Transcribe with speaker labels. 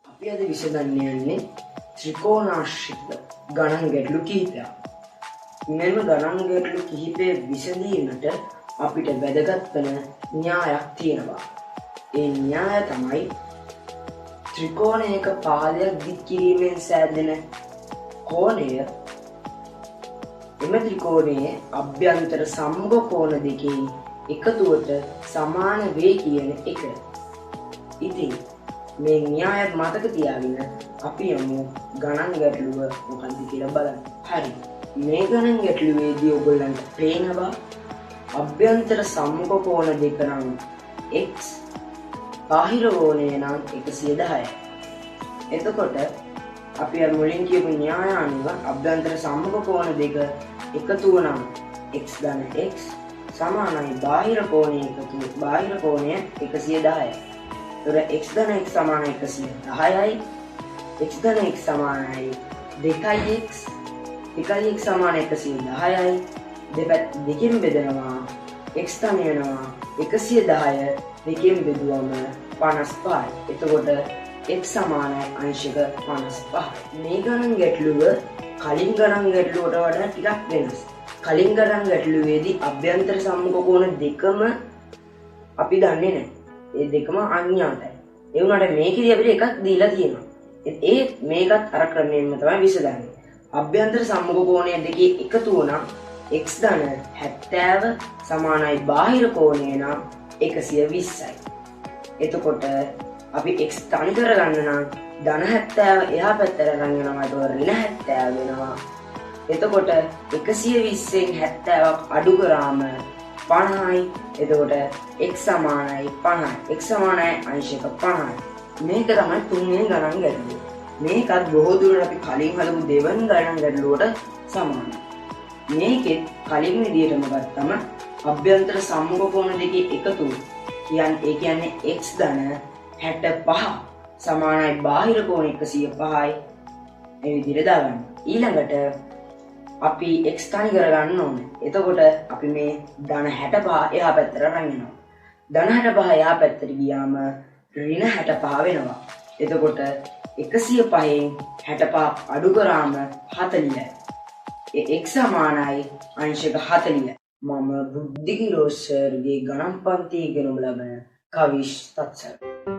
Speaker 1: අපි අද විසඳන්න යන්නේ ත්‍රිකෝණාශ්‍රිත ගණන් ගැටලු කිහිපයක්. මෙම ගණන් ගැටලු කිහිපය විසඳීමට අපිට වැදගත් වන න්‍යායක් තියෙනවා. ඒ න්‍යාය තමයි ත්‍රිකෝණයක පාදයක් දික් කිරීමෙන් සෑදෙන කෝණය එම ත්‍රිකෝණයේ අභ්‍යන්තර සම්මුඛ කෝණ දෙකේ එකතුවට සමාන වේ කියන එක. ඉතින් මේ න්‍යායත් මතක තියාගෙන අපි යමු ගණන් ගැටලුව මොකක්ද කියලා බලන්න. හරි. මේ ගණන් ගැටලුවේදී ඔයගොල්ලන්ට පේනවා අභ්‍යන්තර සම්මුඛ කෝණ දෙක නම් x, බාහිර කෝණය නම් 110යි. එතකොට අපි අර මුලින් කියපු න්‍යාය අනුව අභ්‍යන්තර සම්මුඛ කෝණ දෙක එකතු වුණාම x ධන x සමානයි බාහිර කෝණය 110යි. එතකොට x ධන x සමාන 110යි. x ධන x සමානයි 2x. 2x සමාන 110යි. දෙකෙන් බෙදනවා x ධන වෙනවා 110 දෙකෙන් බෙදුවම 55යි. එතකොට x සමානයි අංශක 55යි. මේ ගණන් ගැටලුව කලින් ගණන් ගැටලුවට වඩා ටිකක් වෙනස්. කලින් ගණන් ගැටලුවේදී අභ්‍යන්තර සම්මුඛ කෝණ දෙකම අපි දන්නේ නැහැ. ඒ දෙකම අඥාතයි. ඒ වුණාට මේකෙදී අපිට එකක් දීලා තියෙනවා. මේකත් අර ක්‍රමයෙන්ම තමයි විසඳන්නේ. අභ්‍යන්තර සම්මුඛ කෝණය දෙකේ එකතු වුණා x ධන 70 සමානයි බාහිර කෝණය නම් 120යි. එතකොට අපි x තනි කරගන්න නම් ධන 70 එහා පැත්තට අරන් යනවා. ඒක ඍණ 70 වෙනවා. එතකොට 120න් 70ක් අඩු කරාම 50යි. එතකොට x සමානයි 50යි. x සමානයි අංශක 50යි. මේක තමයි තුන්වෙනි ගණන් ගැටලුව. මේකත් බොහෝ දුරට අපි කලින් හදපු දෙවන ගණන් ගැටලුවට සමානයි. මේකෙත් කලින් විදිහටම ගත්තම අභ්‍යන්තර සම්මුඛ කෝණ දෙකේ එකතු කියන්නේ x ධන 65 සමානයි බාහිර කෝණ 105යි. මේ විදිහට දාගන්න. ඊළඟට අපි x තනි කරගන්න ඕනේ. එතකොට අපි මේ ධන 65 එහා පැත්තට අරන් යනවා. ධන 65 එහා පැත්තට ගියාම ඍණ 65 වෙනවා. එතකොට 105න් 65 අඩු කරාම 40යි. x සමානයි අංශක 40යි. මම බුද්ධික රෝසර්ගේ ගණන් පන්ති ඉගෙනුම ලබන කවිෂ් තත්සර.